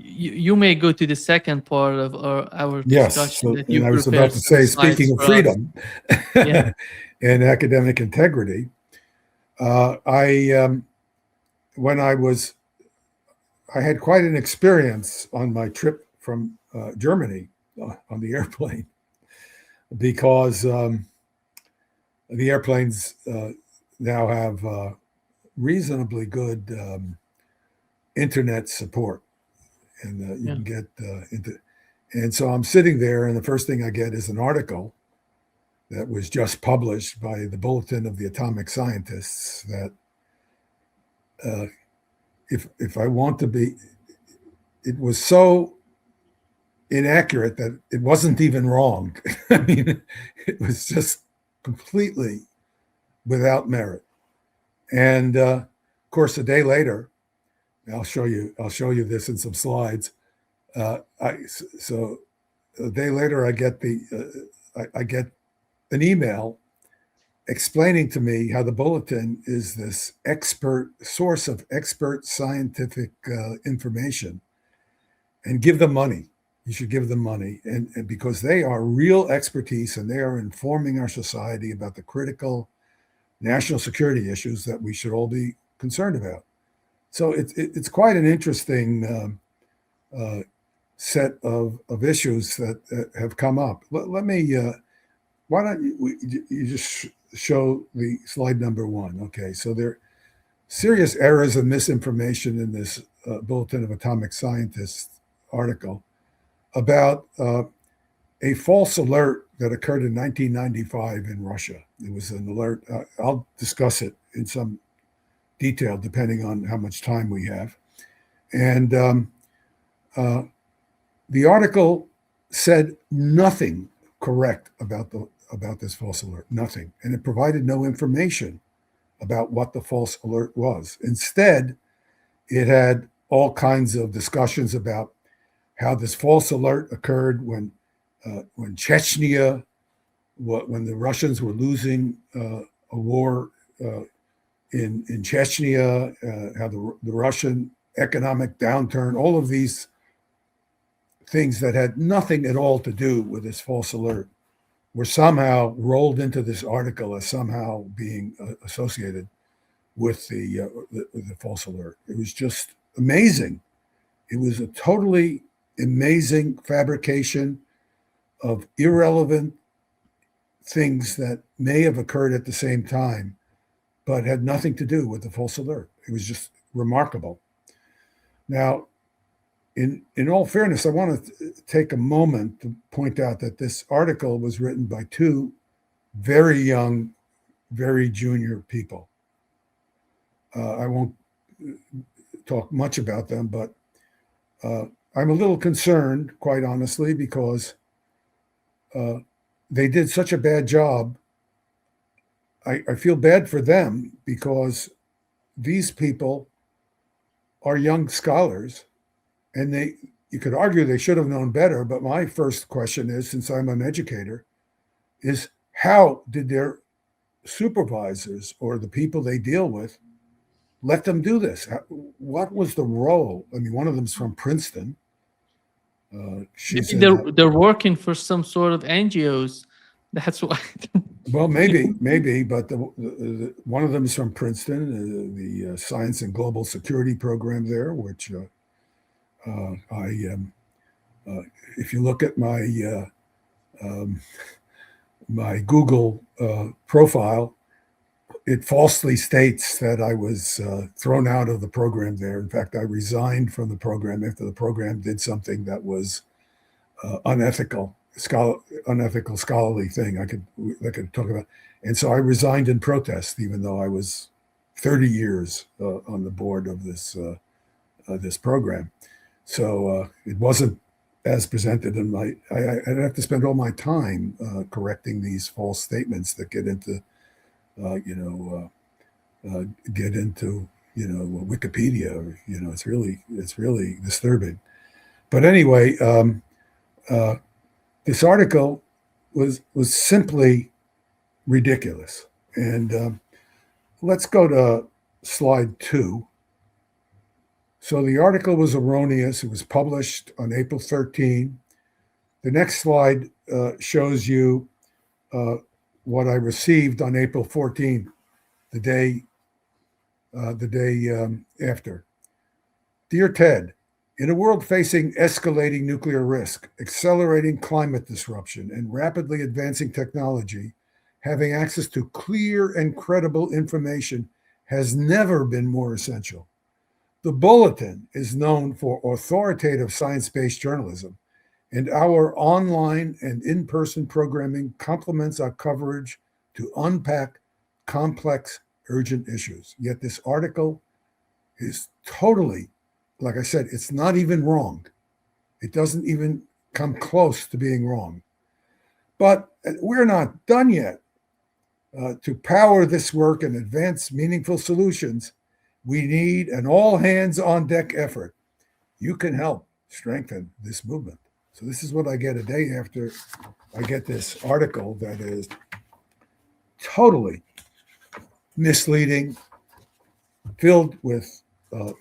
you may go to the second part of our Yes. discussion So, that and you I was prepared about to some say, slides speaking of for us. freedom Yeah. and academic integrity, I when I had quite an experience on my trip from Germany on the airplane because the airplanes now have reasonably good internet support, and you Yeah. can get into. And so I'm sitting there, and the first thing I get is an article that was just published by the Bulletin of the Atomic Scientists. That uh, if I want to be, it was so inaccurate that it wasn't even wrong. I mean, it was just completely without merit. And of course, a day later, I'll show you. I'll show you this in some slides. So a day later, I get an email explaining to me how the bulletin is this expert source of expert scientific information, and give them money. You should give them money, and because they are real expertise and they are informing our society about the critical national security issues that we should all be concerned about. So it's quite an interesting set of issues that have come up. Let me, why don't you just show the slide number one? Okay, so there are serious errors and misinformation in this Bulletin of Atomic Scientists article about a false alert that occurred in 1995 in Russia. It was an alert. I'll discuss it in some detail depending on how much time we have. And uh, the article said nothing correct about this false alert, nothing, and it provided no information about what the false alert was. Instead, it had all kinds of discussions about how this false alert occurred when Chechnya, when the Russians were losing a war in Chechnya, how the Russian economic downturn, all of these things that had nothing at all to do with this false alert were somehow rolled into this article as somehow being associated with the false alert. It was just amazing. It was a totally amazing fabrication of irrelevant things that may have occurred at the same time, but had nothing to do with the false alert. It was just remarkable. Now, in all fairness, I want to take a moment to point out that this article was written by two very young, very junior people. I won't talk much about them, but I'm a little concerned, quite honestly, because they did such a bad job. I feel bad for them because these people are young scholars, and you could argue they should have known better. But my first question is, since I'm an educator, is how did their supervisors or the people they deal with let them do this? What was the role? I mean, one of them's from Princeton. She's Maybe in. they're working for some sort of NGOs. That's why. Well, maybe, but one of them is from Princeton, the Science and Global Security program there, which if you look at my Google profile, it falsely states that I was thrown out of the program there. In fact, I resigned from the program after the program did something that was unethical scholarly thing I could talk about. And so I resigned in protest, even though I was 30 years on the board of this program. So it wasn't as presented in my. I'd have to spend all my time correcting these false statements that get into, Wikipedia. Or, it's really disturbing. But anyway. This article was simply ridiculous. And let's go to slide 2. So the article was erroneous. It was published on April 13. The next slide shows you what I received on April 14, the day after. Dear Ted, in a world facing escalating nuclear risk, accelerating climate disruption, and rapidly advancing technology, having access to clear and credible information has never been more essential. The Bulletin is known for authoritative science-based journalism, and our online and in-person programming complements our coverage to unpack complex, urgent issues. Yet this article is totally, like I said, it's not even wrong. It doesn't even come close to being wrong. But we're not done yet. To power this work and advance meaningful solutions, we need an all-hands-on-deck effort. You can help strengthen this movement. So this is what I get a day after I get this article that is totally misleading, filled with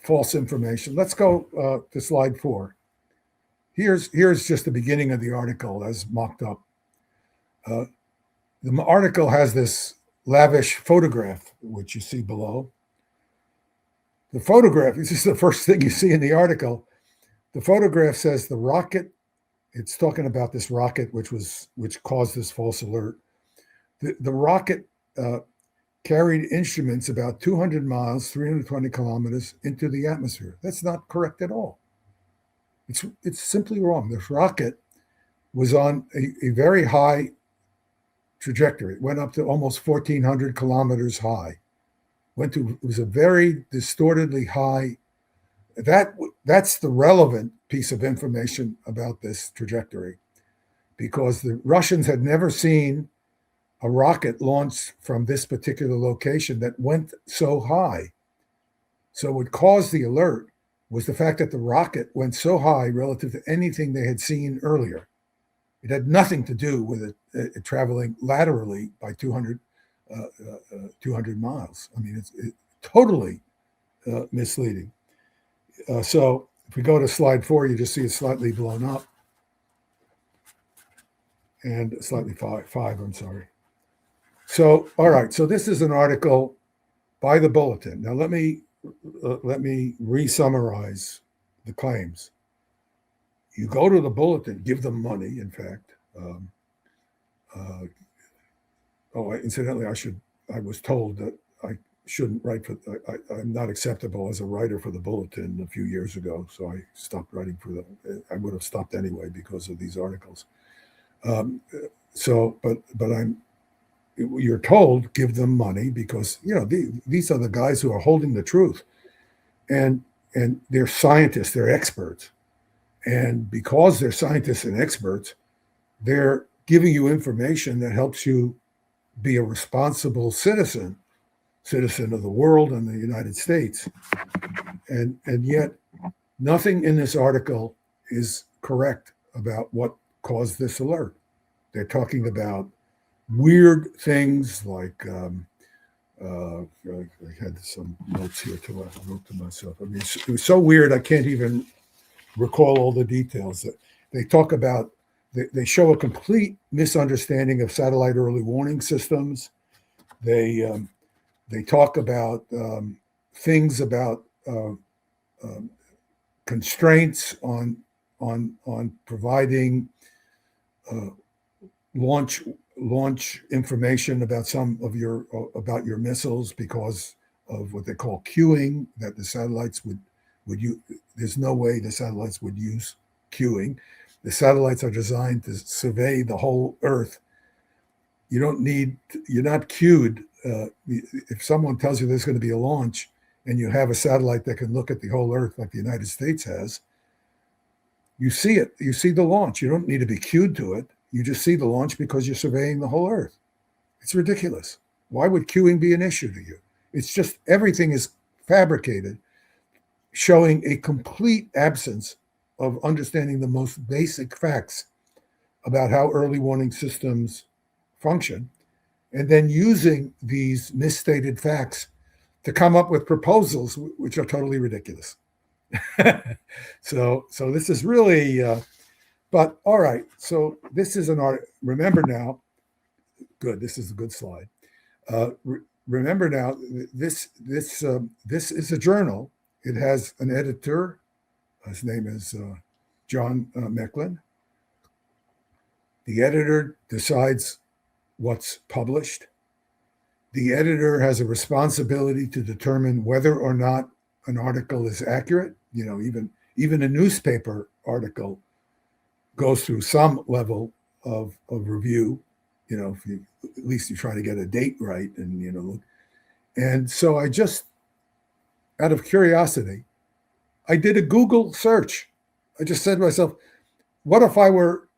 false information. Let's go to slide 4. Here's just the beginning of the article as mocked up. The article has this lavish photograph, which you see below. The photograph, this is the first thing you see in the article. The photograph says the rocket, it's talking about this rocket which caused this false alert. The rocket carried instruments about 200 miles, 320 kilometers into the atmosphere. That's not correct at all. It's simply wrong. This rocket was on a very high trajectory. It went up to almost 1,400 kilometers high. It was a very distortedly high. That's the relevant piece of information about this trajectory, because the Russians had never seen a rocket launched from this particular location that went so high. So what caused the alert was the fact that the rocket went so high relative to anything they had seen earlier. It had nothing to do with it traveling laterally by 200 miles. I mean, it's totally misleading. So if we go to slide 4, you just see it slightly blown up, and slightly five, I'm sorry. So, all right, so this is an article by the Bulletin. Now let me re-summarize the claims. You go to the Bulletin, give them money, in fact. Incidentally, I was told that I shouldn't write I'm not acceptable as a writer for the Bulletin a few years ago, so I stopped writing for them. I would have stopped anyway because of these articles. You're told, give them money, because these are the guys who are holding the truth, and they're scientists, they're experts, and because they're scientists and experts, they're giving you information that helps you be a responsible citizen of the world and the United States. And yet nothing in this article is correct about what caused this alert. They're talking about weird things like I had some notes here too. I wrote to myself. I mean, it was so weird I can't even recall all the details. That they talk about. They show a complete misunderstanding of satellite early warning systems. They talk about things about constraints on providing launch information about about your missiles because of what they call queuing, that the satellites would use. There's no way the satellites would use queuing. The satellites are designed to survey the whole Earth. You're not queued. If someone tells you there's going to be a launch and you have a satellite that can look at the whole Earth like the United States has, you see it. You see the launch. You don't need to be queued to it. You just see the launch because you're surveying the whole Earth. It's ridiculous. Why would queuing be an issue to you? It's just everything is fabricated, showing a complete absence of understanding the most basic facts about how early warning systems function, and then using these misstated facts to come up with proposals which are totally ridiculous. So this is really, but all right. So this is an art. Remember now, good. This is a good slide. Remember now, this is a journal. It has an editor. His name is John Mecklin. The editor decides what's published. The editor has a responsibility to determine whether or not an article is accurate. You know, even a newspaper article goes through some level of review. You know, if you, at least you're trying to get a date right, and you know, and so I just, out of curiosity, I did a Google search. I just said to myself, what if I were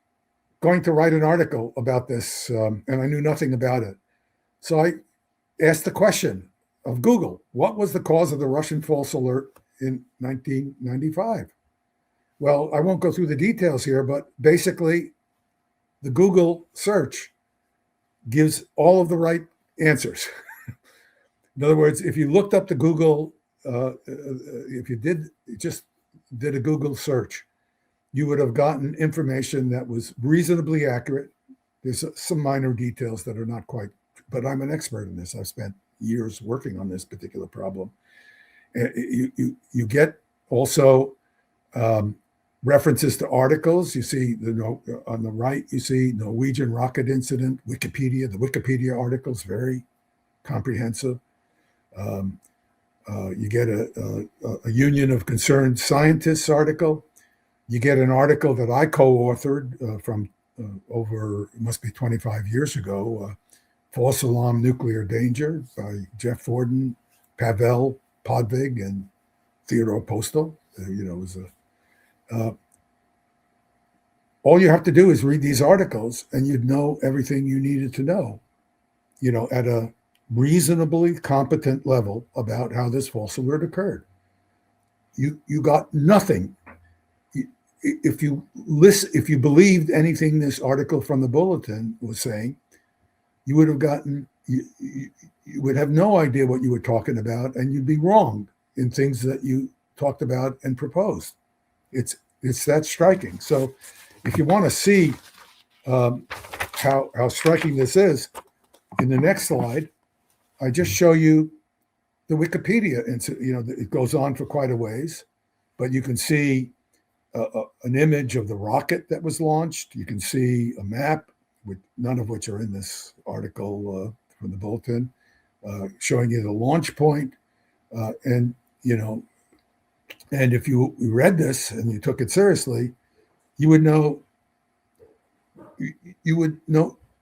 going to write an article about this, and I knew nothing about it? So I asked the question of Google, what was the cause of the Russian false alert in 1995? Well, I won't go through the details here, but basically the Google search gives all of the right answers. In other words, if you looked up the Google, if you just did a Google search, you would have gotten information that was reasonably accurate. There's some minor details that are not quite, but I'm an expert in this. I've spent years working on this particular problem. You get also references to articles. You see on the right, you see Norwegian rocket incident, Wikipedia. The Wikipedia article is very comprehensive. You get a Union of Concerned Scientists article. You get an article that I co-authored from over, it must be 25 years ago, False Alarm Nuclear Danger by Jeff Forden, Pavel Podvig, and Theodore Postol. You know, it was all you have to do is read these articles and you'd know everything you needed to know, you know, at a reasonably competent level about how this false alert occurred. You got nothing. If you believed anything this article from the Bulletin was saying, you would have gotten, you would have no idea what you were talking about, and you'd be wrong in things that you talked about and proposed. It's that striking. So if you want to see how striking this is, in the next slide, I just show you the Wikipedia incident. You know, it goes on for quite a ways, but you can see an image of the rocket that was launched. You can see a map, with none of which are in this article from the Bulletin, showing you the launch point. And, you know, and if you read this and you took it seriously, you would know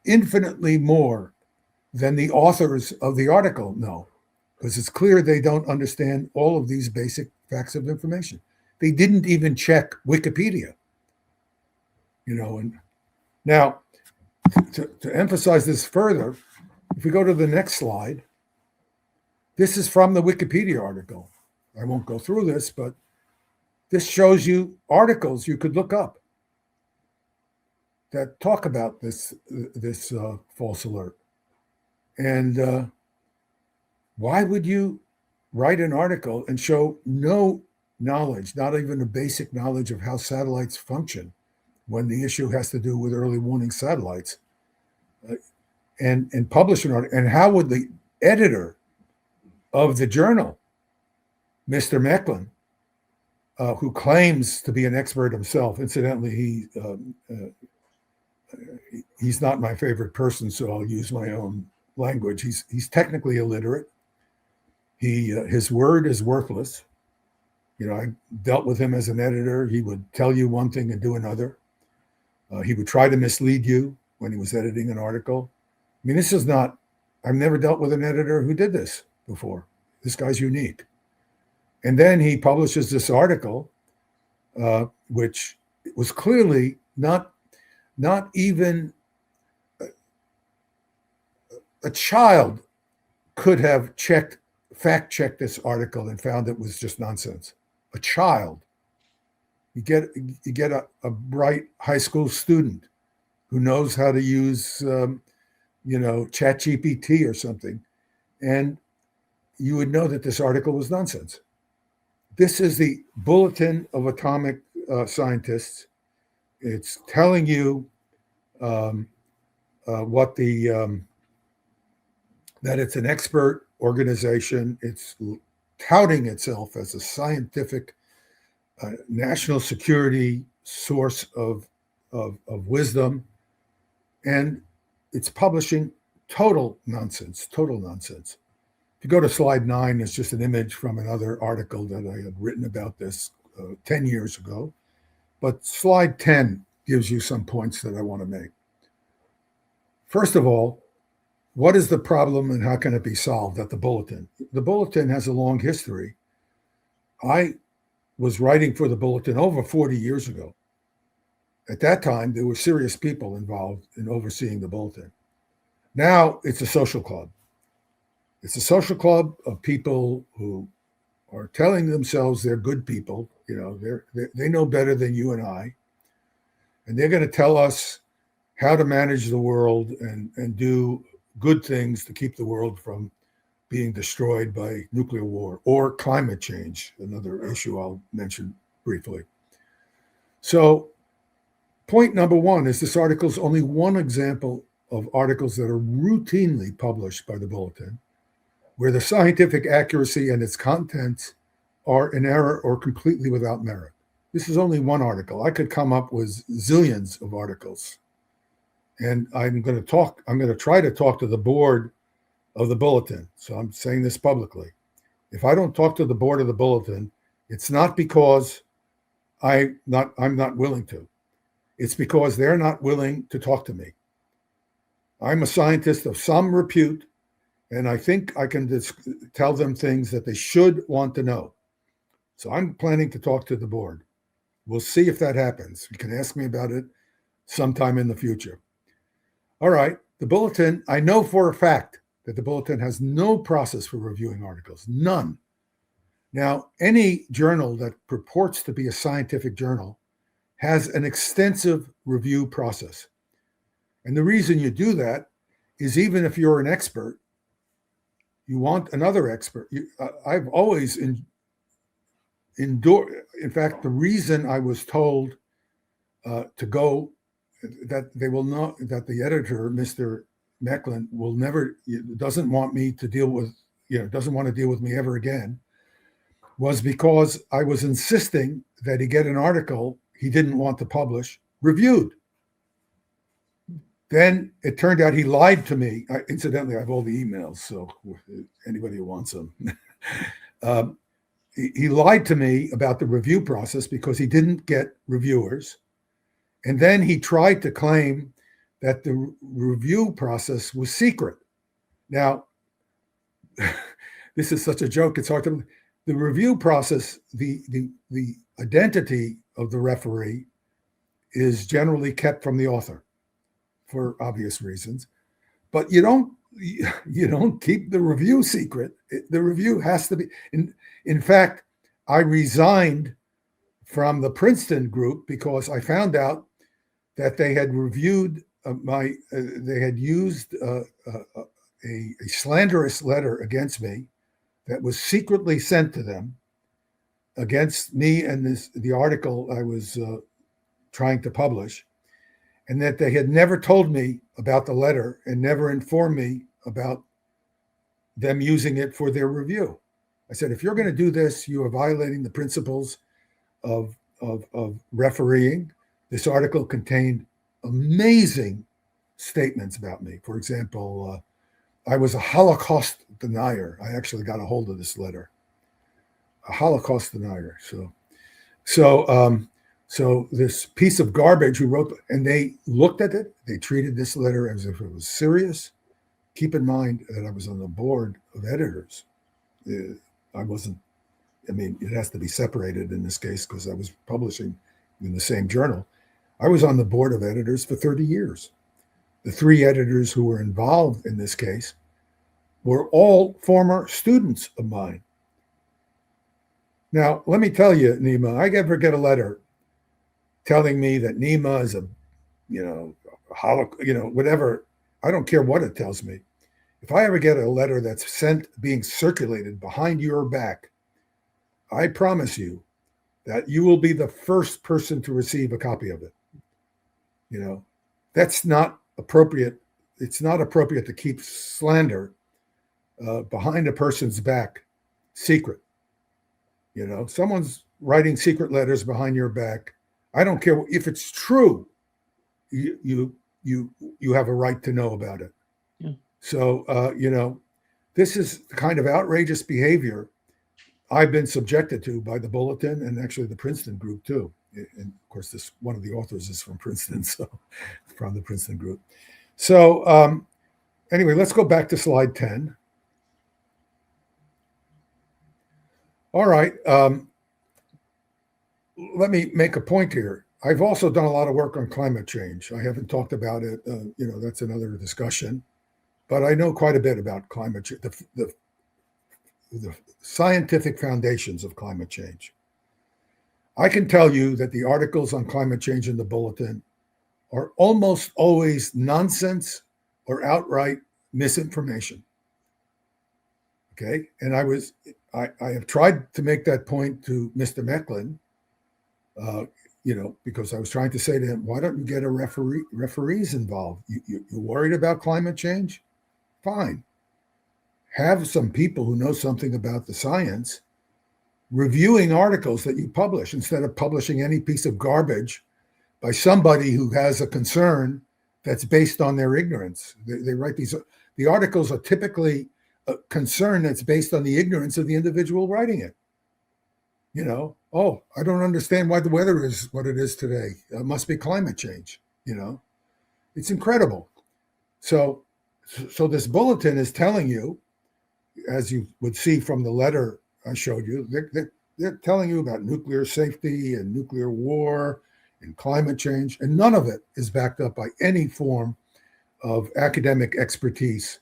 infinitely more than the authors of the article know, because it's clear they don't understand all of these basic facts of information. They didn't even check Wikipedia, you know. And now, to emphasize this further, if we go to the next slide, this is from the Wikipedia article. I won't go through this, but this shows you articles you could look up that talk about this false alert. And why would you write an article and show no knowledge, not even a basic knowledge of how satellites function, when the issue has to do with early warning satellites, and publish an article? And how would the editor of the journal, Mr. Mecklin, who claims to be an expert himself, incidentally, he's not my favorite person, so I'll use my own language. He's technically illiterate. His word is worthless. You know, I dealt with him as an editor. He would tell you one thing and do another. He would try to mislead you when he was editing an article. I mean, this is not, I've never dealt with an editor who did this before. This guy's unique. And then he publishes this article, which was clearly not even a child could have fact-checked this article and found it was just nonsense. A child. You get a bright high school student who knows how to use, ChatGPT or something, and you would know that this article was nonsense. This is the Bulletin of Atomic Scientists. It's telling you what the that it's an expert organization. It's touting itself as a scientific national security source of wisdom, and it's publishing total nonsense. Total nonsense. If you go to slide 9, it's just an image from another article that I had written about this 10 years ago. But slide 10 gives you some points that I want to make. First of all, what is the problem and how can it be solved at the Bulletin? The Bulletin has a long history. I was writing for the Bulletin over 40 years ago. At that time, there were serious people involved in overseeing the Bulletin. Now it's a social club. It's a social club of people who are telling themselves they're good people. You know, they know better than you and I. And they're going to tell us how to manage the world and do good things to keep the world from being destroyed by nuclear war or climate change, another issue I'll mention briefly. So point number 1 is this article is only one example of articles that are routinely published by the Bulletin, where the scientific accuracy and its contents are in error or completely without merit. This is only one article. I could come up with zillions of articles. And I'm going to try to talk to the board of the Bulletin. So I'm saying this publicly. If I don't talk to the board of the Bulletin, it's not because I'm not willing to. It's because they're not willing to talk to me. I'm a scientist of some repute, and I think I can tell them things that they should want to know. So I'm planning to talk to the board. We'll see if that happens. You can ask me about it sometime in the future. All right, the Bulletin, I know for a fact that the Bulletin has no process for reviewing articles, none. Now, any journal that purports to be a scientific journal has an extensive review process. And the reason you do that is even if you're an expert, you want another expert. I've always endured. In fact, the reason I was told to go, that they will not, that the editor, Mr. Mecklin, will never, doesn't want me to deal with, doesn't want to deal with me ever again, was because I was insisting that he get an article he didn't want to publish reviewed. Then it turned out he lied to me. Incidentally, I have all the emails, so anybody who wants them. He lied to me about the review process because he didn't get reviewers. And then he tried to claim that the review process was secret. Now, this is such a joke, it's hard to. The review process, the identity of the referee is generally kept from the author for obvious reasons. But you don't keep the review secret. The review has to be. In fact, I resigned from the Princeton group because I found out that they had reviewed they had used a slanderous letter against me that was secretly sent to them against me and the article I was trying to publish, and that they had never told me about the letter and never informed me about them using it for their review. I said, if you're going to do this, you are violating the principles of refereeing. This article contained amazing statements about me. For example, I was a Holocaust denier. I actually got a hold of this letter. A Holocaust denier. So this piece of garbage who wrote, and they looked at it, they treated this letter as if it was serious. Keep in mind that I was on the board of editors. I wasn't, it has to be separated in this case because I was publishing in the same journal. I was on the board of editors for 30 years. The 3 editors who were involved in this case were all former students of mine. Now, let me tell you, Nima, I ever get a letter telling me that Nima is whatever, I don't care what it tells me. If I ever get a letter that's being circulated behind your back I promise you that you will be the first person to receive a copy of it. That's not appropriate. It's not appropriate to keep slander behind a person's back secret. Someone's writing secret letters behind your back. I don't care if it's true. You have a right to know about it. Yeah. So this is the kind of outrageous behavior I've been subjected to by the Bulletin and actually the Princeton group too. And of course, this one of the authors is from Princeton, so from the Princeton group. So anyway, let's go back to slide 10. All right. Let me make a point here. I've also done a lot of work on climate change. I haven't talked about it. That's another discussion. But I know quite a bit about climate change, the scientific foundations of climate change. I can tell you that the articles on climate change in the Bulletin are almost always nonsense or outright misinformation. Okay, and I have tried to make that point to Mr. Mecklin, because I was trying to say to him, why don't you get referees involved? You're worried about climate change? Fine. Have some people who know something about the science reviewing articles that you publish instead of publishing any piece of garbage by somebody who has a concern that's based on their ignorance. They write the articles are typically a concern that's based on the ignorance of the individual writing it. I don't understand why the weather is what it is today. It must be climate change. It's incredible. So this Bulletin is telling you, as you would see from the letter I showed you, they're telling you about nuclear safety and nuclear war and climate change, and none of it is backed up by any form of academic expertise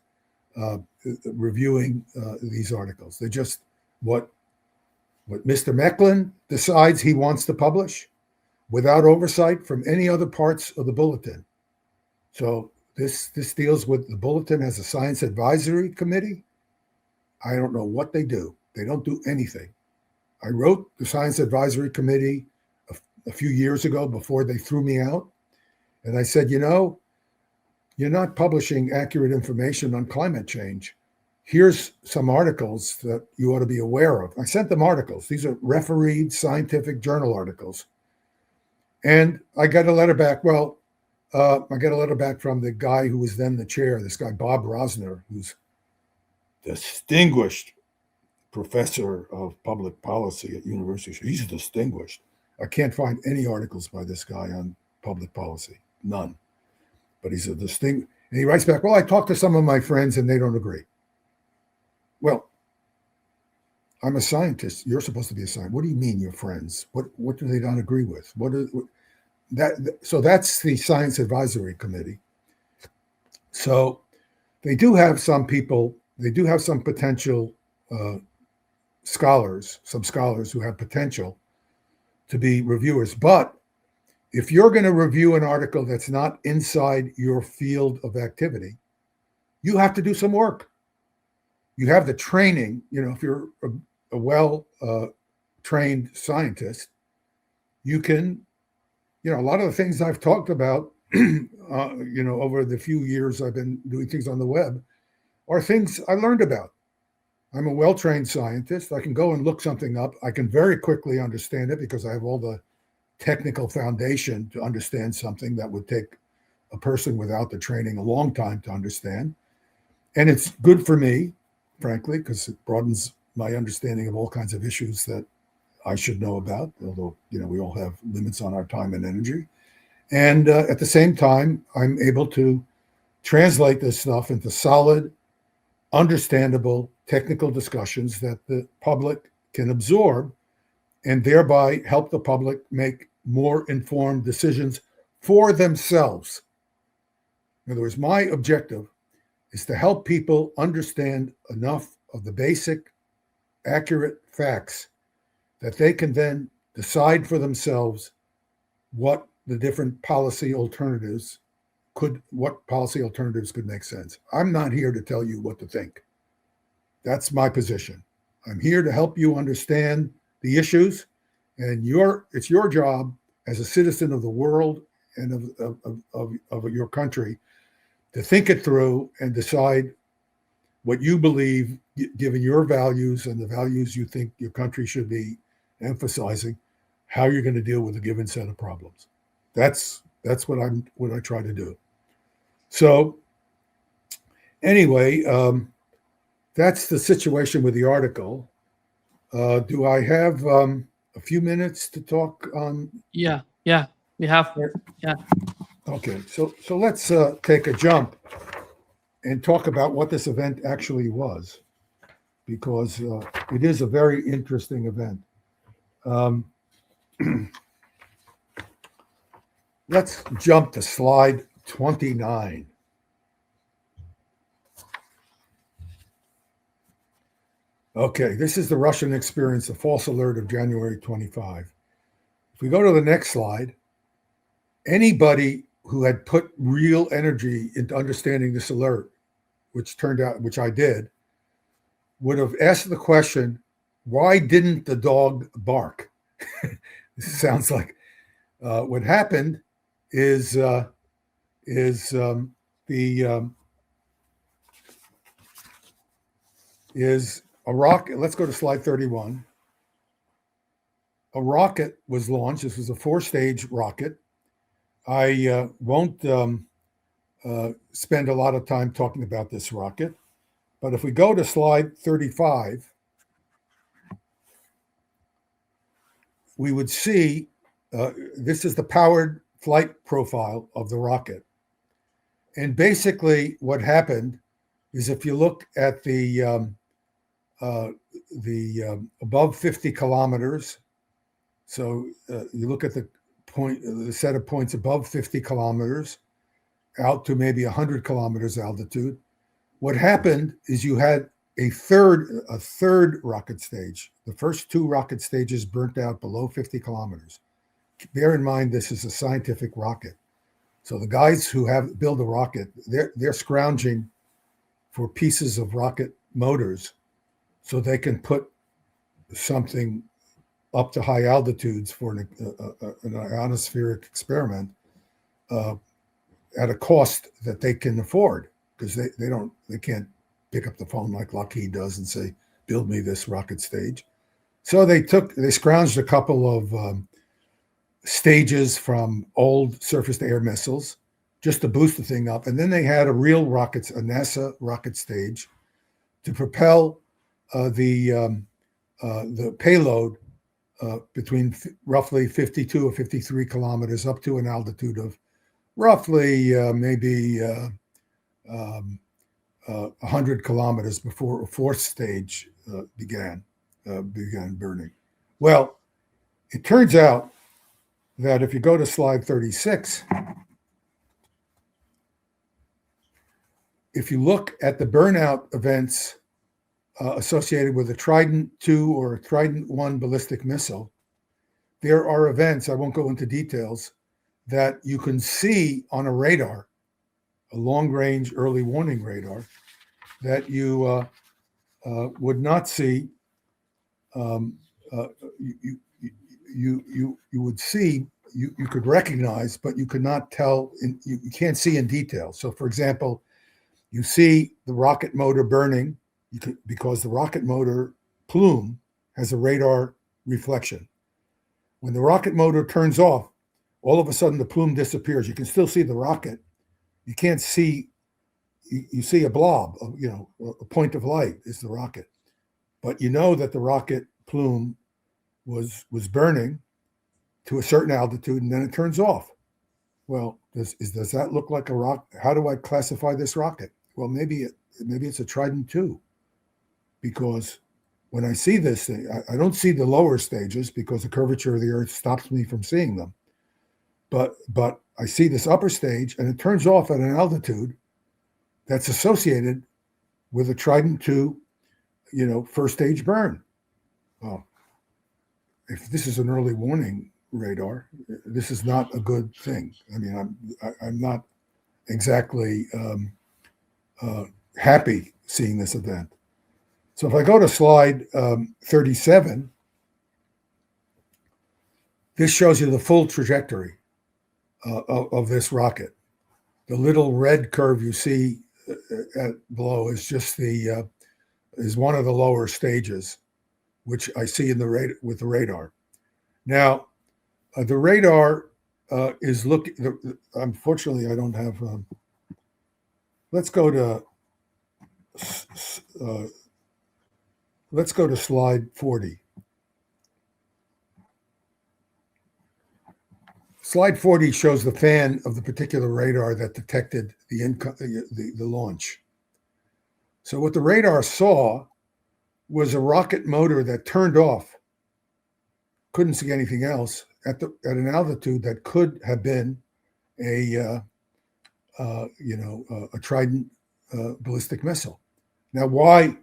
reviewing these articles. They're just what Mr. Mecklin decides he wants to publish without oversight from any other parts of the Bulletin. So this deals with the Bulletin as a science advisory committee. I don't know what they do. They don't do anything. I wrote the Science Advisory Committee a few years ago before they threw me out. And I said, you're not publishing accurate information on climate change. Here's some articles that you ought to be aware of. I sent them articles. These are refereed scientific journal articles. And I got a letter back. Well, I got a letter back from the guy who was then the chair, this guy, Bob Rosner, who's distinguished professor of public policy at universities. He's distinguished. I can't find any articles by this guy on public policy. None. But he's a distinguished. And he writes back, well, I talked to some of my friends and they don't agree. Well, I'm a scientist. You're supposed to be a scientist. What do you mean, your friends? What do they not agree with? So that's the Science Advisory Committee. So they do have some people. They do have some potential scholars, some scholars who have potential to be reviewers. But if you're going to review an article that's not inside your field of activity, you have to do some work. You have the training, if you're a well-trained scientist, you can, a lot of the things I've talked about, over the few years I've been doing things on the web are things I learned about. I'm a well-trained scientist. I can go and look something up. I can very quickly understand it because I have all the technical foundation to understand something that would take a person without the training a long time to understand. And it's good for me, frankly, because it broadens my understanding of all kinds of issues that I should know about, although, we all have limits on our time and energy. And at the same time, I'm able to translate this stuff into solid, understandable technical discussions that the public can absorb and thereby help the public make more informed decisions for themselves. In other words, my objective is to help people understand enough of the basic, accurate facts that they can then decide for themselves what the different policy alternatives could make sense. I'm not here to tell you what to think. That's my position. I'm here to help you understand the issues, and it's your job as a citizen of the world and of your country to think it through and decide what you believe, given your values and the values you think your country should be emphasizing, how you're going to deal with a given set of problems. That's what I try to do. So anyway, that's the situation with the article. Do I have a few minutes to talk on? Yeah, we have. Yeah. Okay, so let's take a jump and talk about what this event actually was, because it is a very interesting event. Let's jump to slide 29. Okay, this is the Russian experience, the false alert of January 25. If we go to the next slide, anybody who had put real energy into understanding this alert, which I did, would have asked the question, why didn't the dog bark? This sounds like what happened is a rocket. Let's go to slide 31. A rocket was launched. This was a 4-stage rocket. I won't spend a lot of time talking about this rocket, but if we go to slide 35, we would see this is the powered flight profile of the rocket. And basically what happened is, if you look at the above 50 kilometers, so you look at the set of points above 50 kilometers out to maybe 100 kilometers altitude, what happened is you had a third rocket stage. The first 2 rocket stages burnt out below 50 kilometers. Bear in mind, this is a scientific rocket. So the guys who build a rocket, they're scrounging for pieces of rocket motors so they can put something up to high altitudes for an ionospheric experiment at a cost that they can afford, because they can't pick up the phone like Lockheed does and say, build me this rocket stage. So they scrounged a couple of stages from old surface-to-air missiles just to boost the thing up. And then they had a NASA rocket stage to propel the payload between roughly 52 or 53 kilometers up to an altitude of roughly maybe 100 kilometers before a 4th stage began burning. Well, it turns out that if you go to slide 36, if you look at the burnout events associated with a Trident II or a Trident I ballistic missile, there are events, I won't go into details, that you can see on a radar, a long-range early warning radar, that you would not see. You would see, you could recognize, but you could not tell. You can't see in detail. So, for example, you see the rocket motor burning because the rocket motor plume has a radar reflection. When the rocket motor turns off, all of a sudden the plume disappears. You can still see the rocket. You can't see. You see a blob, a point of light is the rocket, but you know that the rocket plume was burning to a certain altitude, and then it turns off. Well, does that look like a rock? How do I classify this rocket? Well, maybe it's a Trident II, because when I see this thing, I don't see the lower stages because the curvature of the Earth stops me from seeing them. But I see this upper stage, and it turns off at an altitude that's associated with a Trident II, 1st stage burn. Well, if this is an early warning radar, this is not a good thing. I mean, I'm not exactly happy seeing this event. So if I go to slide 37, This shows you the full trajectory of this rocket. The little red curve you see below is just is one of the lower stages, which I see in with the radar. Now, the radar is looking. Unfortunately, I don't have. Let's go to. Let's go to slide 40. Slide 40 shows the fan of the particular radar that detected the launch. So what the radar saw was a rocket motor that turned off. Couldn't see anything else at an altitude that could have been a Trident ballistic missile. Now, why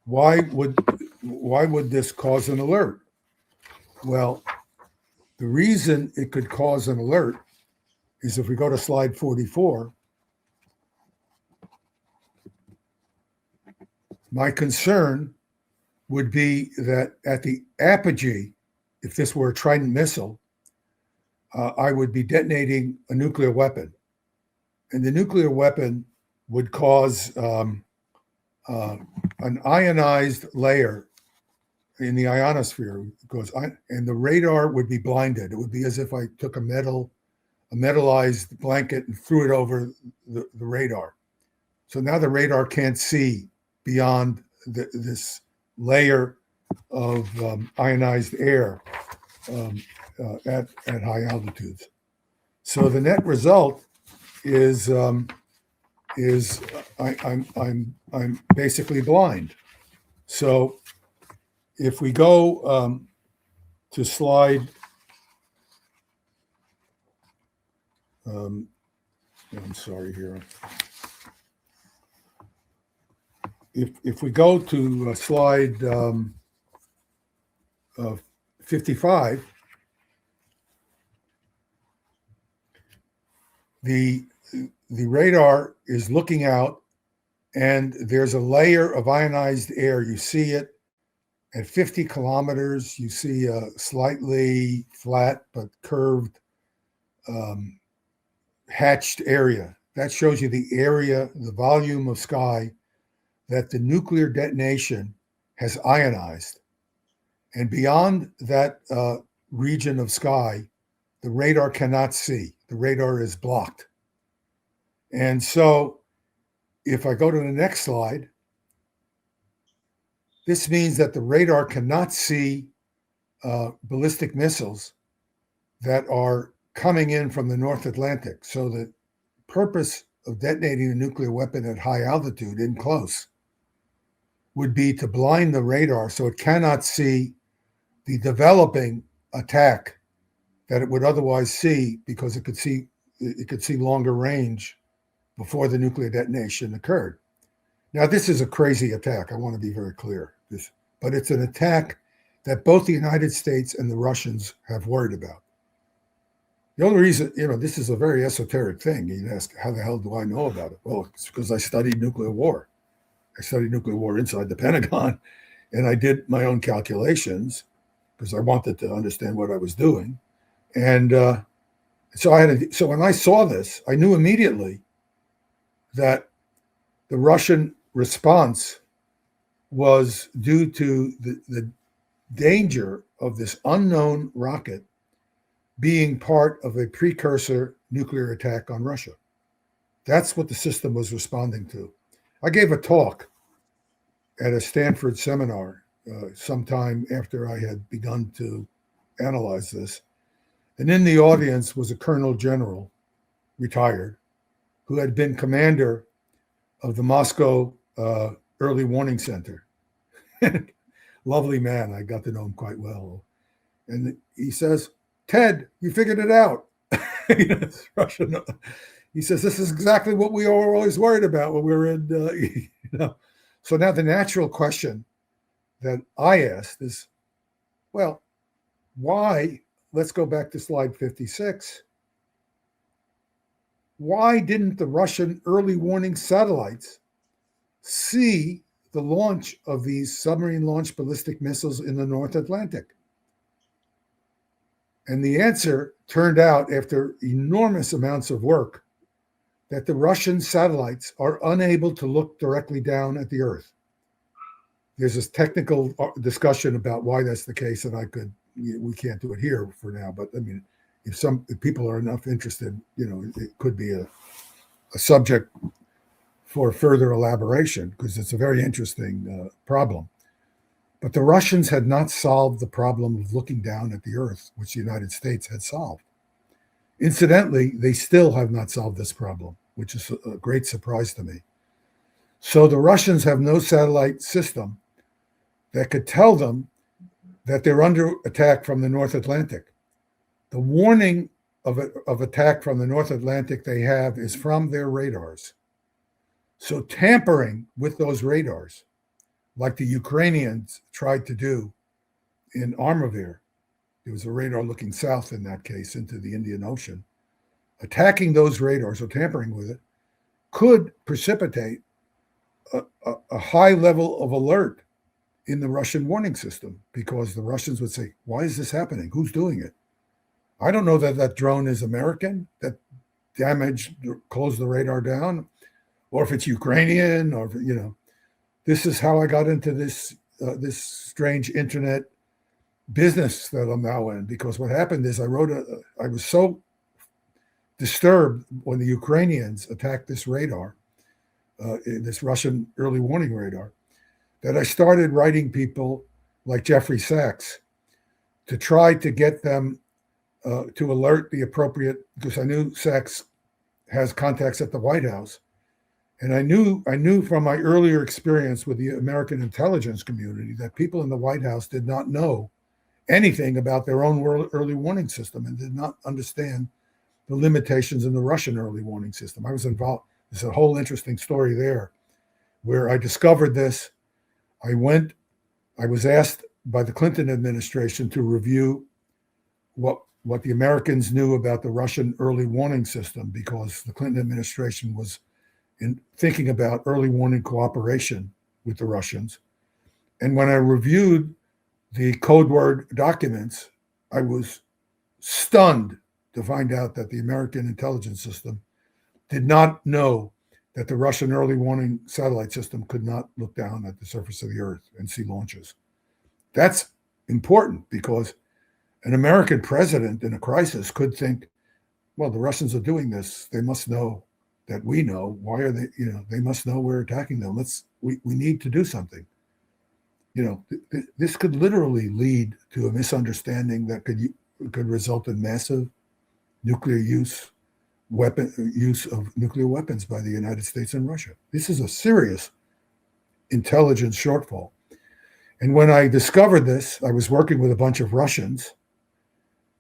would this cause an alert? Well, the reason it could cause an alert is if we go to slide 44, my concern would be that at the apogee, if this were a Trident missile, I would be detonating a nuclear weapon. And the nuclear weapon would cause an ionized layer in the ionosphere, and the radar would be blinded. It would be as if I took a metallized blanket and threw it over the radar. So now the radar can't see beyond this layer of ionized air at high altitudes. So the net result is I'm basically blind. So if we go to slide, I'm sorry here. If we go to slide 55, the radar is looking out, and there's a layer of ionized air. You see it at 50 kilometers. You see a slightly flat but curved hatched area. That shows you the area, the volume of sky that the nuclear detonation has ionized. And beyond that region of sky, the radar cannot see. The radar is blocked. And so if I go to the next slide, this means that the radar cannot see ballistic missiles that are coming in from the North Atlantic. So the purpose of detonating a nuclear weapon at high altitude in close would be to blind the radar so it cannot see the developing attack that it would otherwise see, because it could see longer range before the nuclear detonation occurred. Now, this is a crazy attack. I want to be very clear. But it's an attack that both the United States and the Russians have worried about. The only reason, this is a very esoteric thing. You'd ask, how the hell do I know about it? Well, it's because I studied nuclear war. I studied nuclear war inside the Pentagon, and I did my own calculations because I wanted to understand what I was doing. And so when I saw this, I knew immediately that the Russian response was due to the danger of this unknown rocket being part of a precursor nuclear attack on Russia. That's what the system was responding to. I gave a talk at a Stanford seminar sometime after I had begun to analyze this. And in the audience was a colonel general, retired, who had been commander of the Moscow Early Warning Center. Lovely man. I got to know him quite well. And he says, "Ted, you figured it out." It's Russian. He says, "This is exactly what we were always worried about when we were in, So now the natural question that I asked is, well, why, let's go back to slide 56. Why didn't the Russian early warning satellites see the launch of these submarine-launched ballistic missiles in the North Atlantic? And the answer turned out, after enormous amounts of work, that the Russian satellites are unable to look directly down at the Earth. There's this technical discussion about why that's the case, and we can't do it here for now. But I mean, if people are enough interested, it could be a subject for further elaboration, because it's a very interesting problem. But the Russians had not solved the problem of looking down at the Earth, which the United States had solved. Incidentally, they still have not solved this problem, which is a great surprise to me. So the Russians have no satellite system that could tell them that they're under attack from the North Atlantic. The warning of attack from the North Atlantic they have is from their radars. So tampering with those radars, like the Ukrainians tried to do in Armavir, there was a radar looking south in that case into the Indian Ocean, attacking those radars or tampering with it could precipitate a high level of alert in the Russian warning system, because the Russians would say, why is this happening? Who's doing it? I don't know that drone is American, that closed the radar down, or if it's Ukrainian, or, this is how I got into this strange internet business that I'm now in, because what happened is I was so disturbed when the Ukrainians attacked this radar, this Russian early warning radar, that I started writing people like Jeffrey Sachs to try to get them to alert the appropriate, because I knew Sachs has contacts at the White House. And I knew from my earlier experience with the American intelligence community that people in the White House did not know anything about their own early warning system and did not understand the limitations in the Russian early warning system. I was involved. There's a whole interesting story there where I discovered this. I was asked by the Clinton administration to review what the Americans knew about the Russian early warning system, because the Clinton administration was in thinking about early warning cooperation with the Russians. And when I reviewed the code word documents, I was stunned to find out that the American intelligence system did not know that the Russian early warning satellite system could not look down at the surface of the Earth and see launches. That's important, because an American president in a crisis could think, well, the Russians are doing this. They must know that we know. Why are they, they must know we're attacking them. We need to do something. This could literally lead to a misunderstanding that could result in massive nuclear use of nuclear weapons by the United States and Russia. This is a serious intelligence shortfall. And when I discovered this, I was working with a bunch of Russians,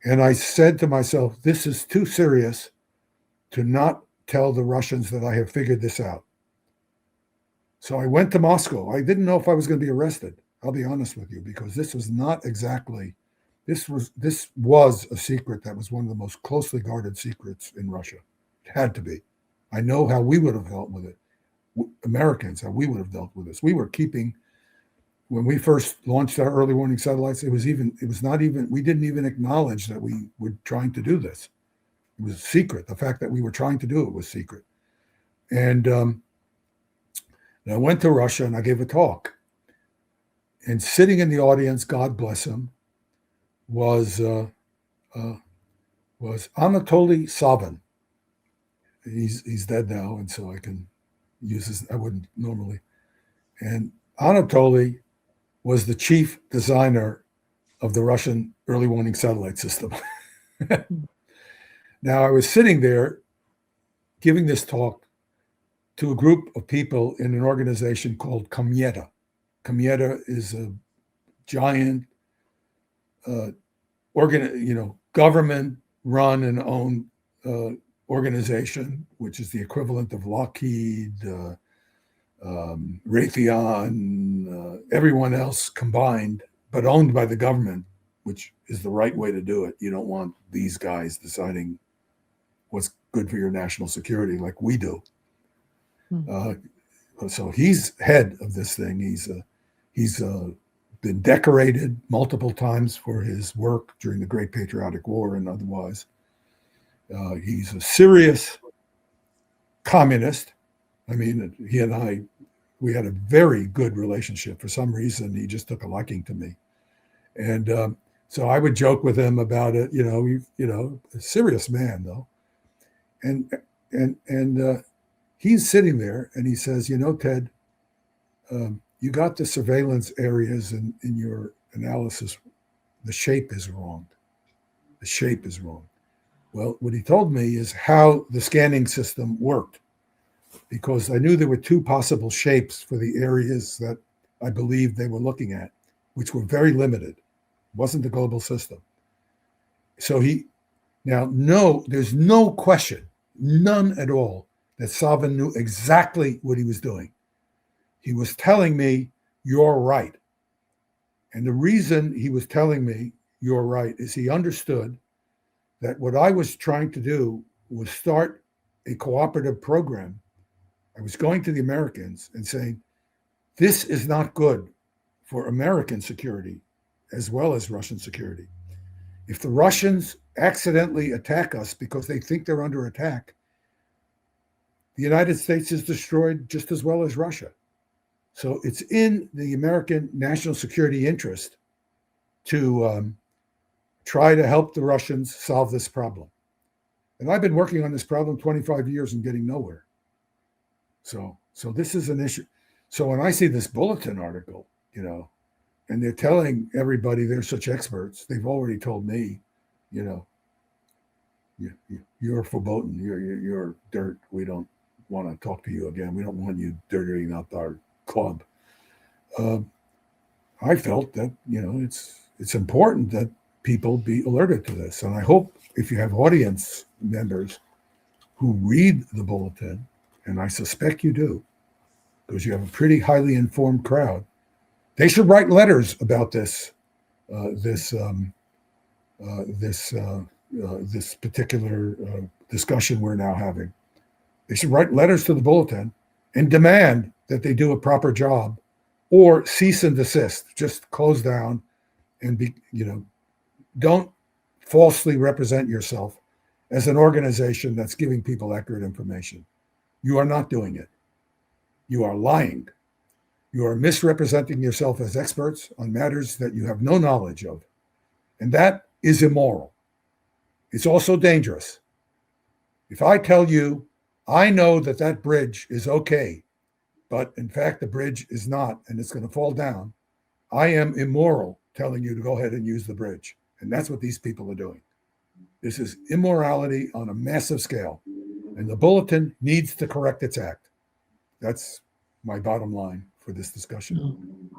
and I said to myself, this is too serious to not tell the Russians that I have figured this out. So I went to Moscow. I didn't know if I was going to be arrested. I'll be honest with you, because this was a secret that was one of the most closely guarded secrets in Russia. It had to be. I know how we would have dealt with it. Americans, how we would have dealt with this. We were keeping, when we first launched our early warning satellites, we didn't even acknowledge that we were trying to do this. It was secret. The fact that we were trying to do it was secret. And I went to Russia and I gave a talk. And sitting in the audience, God bless him, was Anatoly Savin. He's dead now, and so I can use his. I wouldn't normally. And Anatoly was the chief designer of the Russian early warning satellite system. Now, I was sitting there giving this talk to a group of people in an organization called Komieta. Komieta is a giant government-run and owned organization, which is the equivalent of Lockheed, Raytheon, everyone else combined, but owned by the government, which is the right way to do it. You don't want these guys deciding what's good for your national security like we do. So he's head of this thing. He's been decorated multiple times for his work during the Great Patriotic War and otherwise. He's a serious communist. I mean, he and I, we had a very good relationship. For some reason, he just took a liking to me. And so I would joke with him about it, a serious man though. And he's sitting there and he says, Ted, you got the surveillance areas in your analysis. The shape is wrong. The shape is wrong. Well, what he told me is how the scanning system worked, because I knew there were two possible shapes for the areas that I believed they were looking at, which were very limited. It wasn't the global system. So there's no question, none at all, that Salvin knew exactly what he was doing. He was telling me, you're right. And the reason he was telling me, you're right, is he understood that what I was trying to do was start a cooperative program. I was going to the Americans and saying, this is not good for American security as well as Russian security. If the Russians accidentally attack us because they think they're under attack, the United States is destroyed just as well as Russia. So it's in the American national security interest to try to help the Russians solve this problem. And I've been working on this problem 25 years and getting nowhere. So this is an issue. So when I see this Bulletin article, and they're telling everybody they're such experts, they've already told me, you're verboten, you're dirt. We don't want to talk to you again. We don't want you dirtying up our club. I felt that, it's important that people be alerted to this. And I hope if you have audience members who read the Bulletin, and I suspect you do, because you have a pretty highly informed crowd, they should write letters about this particular discussion we're now having. They should write letters to the Bulletin and demand that they do a proper job, or cease and desist, just close down, and don't falsely represent yourself as an organization that's giving people accurate information. You are not doing it. You are lying. You are misrepresenting yourself as experts on matters that you have no knowledge of. And that is immoral. It's also dangerous. If I tell you, I know that bridge is okay, but in fact, the bridge is not, and it's going to fall down, I am immoral telling you to go ahead and use the bridge. And that's what these people are doing. This is immorality on a massive scale. And the Bulletin needs to correct its act. That's my bottom line for this discussion.